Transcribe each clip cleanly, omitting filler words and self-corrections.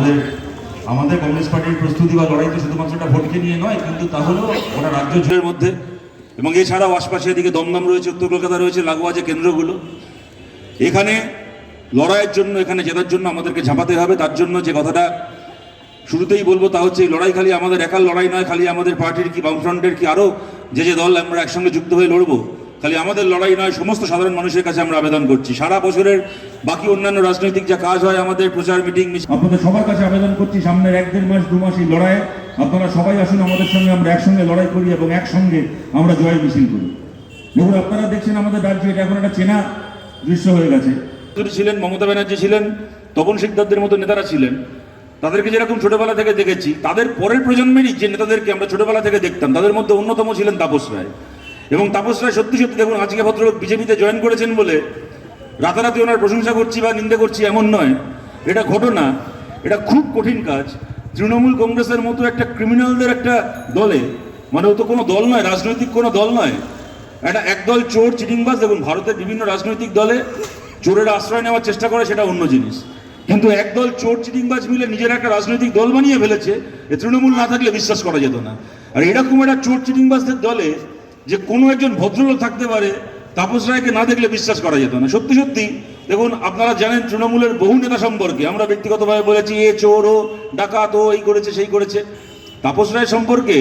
আমাদের আমাদের কংগ্রেস পার্টির প্রস্তুতি বা লড়াই তো শুধুমাত্র একটা ভোটকে নিয়ে নয়, কিন্তু তাহলেও ওরা রাজ্য জুড়ের মধ্যে এবং এছাড়াও আশপাশে এদিকে দমদম রয়েছে, উত্তর কলকাতা রয়েছে, লাগোয়া যে কেন্দ্রগুলো, এখানে লড়াইয়ের জন্য, এখানে জেতার জন্য আমাদেরকে ঝাঁপাতে হবে। তার জন্য যে কথাটা শুরুতেই বলবো তা হচ্ছে, এই লড়াই খালি আমাদের একার লড়াই নয়, খালি আমাদের পার্টির কি বামফ্রন্টের কি আরও যে দল আমরা একসঙ্গে যুক্ত হয়ে লড়বো, খালি আমাদের লড়াই নয়, সমস্ত সাধারণ মানুষের কাছে আমরা আবেদন করছি। সারা বছরের বাকি অন্যান্য রাজনৈতিক যা কাজ হয়, আমাদের প্রচার মিটিং, আপনাদের সবার কাছে আবেদন করছি, সামনের 1-1.5 মাস 2 মাস এই লড়াইয়ে আপনারা সবাই আসুন আমাদের সঙ্গে, আমরা একসঙ্গে লড়াই করি এবং একসঙ্গে আমরা জয় মিছিল করি। দেখুন, আপনারা দেখছেন আমাদের রাজ্যে এটা এখন একটা চেনা দৃশ্য হয়ে গেছে। ছিলেন মমতা ব্যানার্জি, ছিলেন তপন শিকদারদের মতো নেতারা ছিলেন, তাদেরকে যেরকম ছোটবেলা থেকে দেখেছি, তাদের পরের প্রজন্মেরই যে নেতাদেরকে আমরা ছোটবেলা থেকে দেখতাম, তাদের মধ্যে অন্যতম ছিলেন তাপস রায়। এবং তাপস রায় সত্যি সত্যি দেখুন, আজকে ভদ্রলোক বিজেপিতে জয়েন করেছেন বলে রাতারাতি ওনার প্রশংসা করছি বা নিন্দে করছি এমন নয়, এটা ঘটনা, এটা খুব কঠিন কাজ। তৃণমূল কংগ্রেসের মতো একটা ক্রিমিনালদের একটা দলে, মানে ও তো কোনো দল নয়, রাজনৈতিক কোনো দল নয়, একটা একদল চোর চিটিংবাজ। দেখুন, ভারতের বিভিন্ন রাজনৈতিক দলে চোরের আশ্রয় নেওয়ার চেষ্টা করে, সেটা অন্য জিনিস, কিন্তু একদল চোর চিটিংবাজ মিলে নিজের একটা রাজনৈতিক দল বানিয়ে ফেলেছে। এ তৃণমূল না থাকলে বিশ্বাস করা যেত না। আর এরকম একটা চোর চিটিংবাজদের দলে যে কোনো একজন ভদ্রলোক থাকতে পারে, তাপস রায়কে না দেখলে বিশ্বাস করা যেত না। সত্যি সত্যি দেখুন, আপনারা জানেন তৃণমূলের বহু নেতা সম্পর্কে আমরা ব্যক্তিগতভাবে বলেছি, এ চোর, ও ডাকাত, ও এই করেছে সেই করেছে। তাপস রায় সম্পর্কে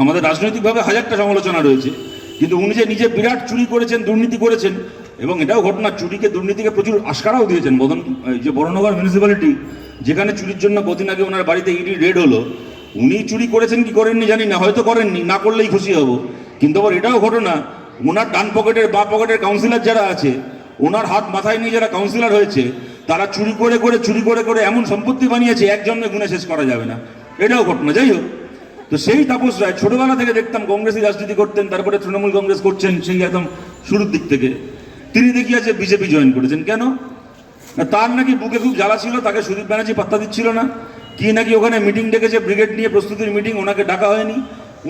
আমাদের রাজনৈতিকভাবে হাজারটা সমালোচনা রয়েছে, কিন্তু উনি যে নিজে বিরাট চুরি করেছেন, দুর্নীতি করেছেন, এবং এটাও ঘটনা, চুরিকে দুর্নীতিকে প্রচুর আশকারাও দিয়েছেন। যে বড়নগর মিউনিসিপ্যালিটি, যেখানে চুরির জন্য কদিন আগে ওনার বাড়িতে ইডি রেড হলো, উনি চুরি করেছেন কি করেননি জানি না, হয়তো করেননি, না করলেই খুশি হব। কিন্তু আবার এটাও ঘটনা, ওনার ডান পকেটের বা পকেটের কাউন্সিলর যারা আছে, ওনার হাত মাথায় নিয়ে যারা কাউন্সিলর হয়েছে, তারা চুরি করে করে এমন সম্পত্তি বানিয়েছে, একজনে গুণে শেষ করা যাবে না। এটাও ঘটনা। যাই হোক, তো সেই তাপস রায় ছোটবেলা থেকে দেখতাম কংগ্রেসই রাজনীতি করতেন, তারপরে তৃণমূল কংগ্রেস করছেন সেই একদম শুরুর দিক থেকে। তিনি দেখিয়েছে বিজেপি জয়েন করেছেন কেন? তার নাকি বুকে খুব জ্বালা ছিল, তাকে সুদীপ ব্যানার্জি পাত্তা দিচ্ছিল না, কি নাকি ওখানে মিটিং ডেকেছে, ব্রিগেড নিয়ে প্রস্তুতির মিটিং, ওনাকে ডাকা হয়নি।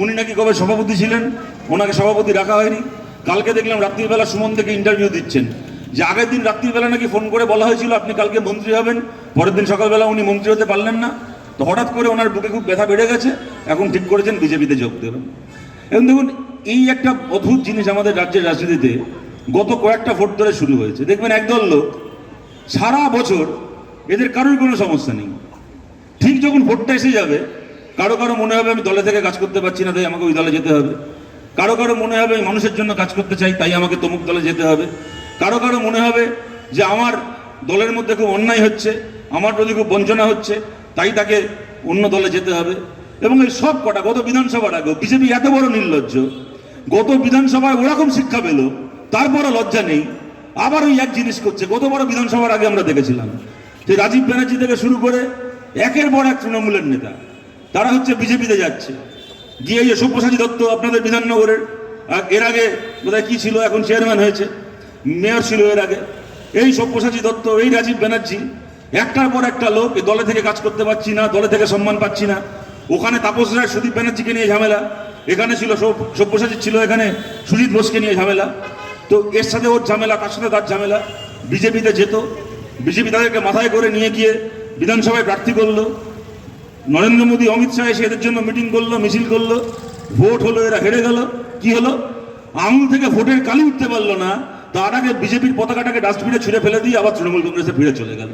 উনি নাকি কবে সভাপতি ছিলেন, ওনাকে সভাপতি রাখা হয়নি। কালকে দেখলাম রাত্রিবেলা সুমন থেকে ইন্টারভিউ দিচ্ছেন, যে আগের দিন রাত্রিবেলা নাকি ফোন করে বলা হয়েছিল আপনি কালকে মন্ত্রী হবেন, পরের দিন সকালবেলা উনি মন্ত্রী হতে পারলেন না। তো হঠাৎ করে ওনার বুকে খুব ব্যথা বেড়ে গেছে, এখন ঠিক করেছেন বিজেপিতে যোগ দেবেন। এবং দেখুন, এই একটা অদ্ভুত জিনিস আমাদের রাজ্যের রাজনীতিতে গত কয়েকটা ভোট ধরে শুরু হয়েছে। দেখবেন একদল লোক সারা বছর এদের কারোর কোনো সমস্যা নেই, ঠিক যখন ভোটটা এসে যাবে কারো কারো মনে হবে আমি দলে থেকে কাজ করতে পারছি না, তাই আমাকে ওই দলে যেতে হবে। কারো কারো মনে হবে আমি মানুষের জন্য কাজ করতে চাই, তাই আমাকে তমুক দলে যেতে হবে। কারো কারো মনে হবে যে আমার দলের মধ্যে খুব অন্যায় হচ্ছে, আমার প্রতি খুব বঞ্চনা হচ্ছে, তাই তাকে অন্য দলে যেতে হবে। এবং এই সব কটা গত বিধানসভার আগে বিজেপি এত বড় নির্লজ্জ, গত বিধানসভায় ওরকম শিক্ষা পেল, তারপরও লজ্জা নেই, আবার ওই এক জিনিস করছে। গত বড় বিধানসভার আগে আমরা দেখেছিলাম যে রাজীব ব্যানার্জি থেকে শুরু করে একের পর এক তৃণমূলের নেতা, তারা হচ্ছে বিজেপিতে যাচ্ছে, গিয়ে এই সব্যসাচী দত্ত আপনাদের বিধাননগরের, এর আগে বোধহয় কি ছিল, এখন চেয়ারম্যান হয়েছে, মেয়র ছিল এর আগে, এই সব্যসাচী দত্ত, এই রাজীব ব্যানার্জি, একটার পর একটা লোক দলে থেকে কাজ করতে পারছি না, দলে থেকে সম্মান পাচ্ছি না। ওখানে তাপস রায় সুদীপ ব্যানার্জিকে নিয়ে ঝামেলা, এখানে ছিল সব্যসাচী, ছিল এখানে সুজিত বোসকে নিয়ে ঝামেলা। তো এর সাথে ওর ঝামেলা, তার সাথে তার ঝামেলা। বিজেপিতে যেত, বিজেপি তাদেরকে মাথায় করে নিয়ে গিয়ে বিধানসভায় প্রার্থী করলো, নরেন্দ্র মোদী অমিত শাহ এসে এদের জন্য মিটিং করলো, মিছিল করলো, ভোট হলো, এরা হেরে গেল। কি হলো? আঙুল থেকে ভোটের কালি উঠতে পারলো না, তার আগে বিজেপির পতাকাটাকে ডাস্টবিনে ছুঁড়ে ফেলে দিয়ে আবার তৃণমূল কংগ্রেসে ফিরে চলে গেল।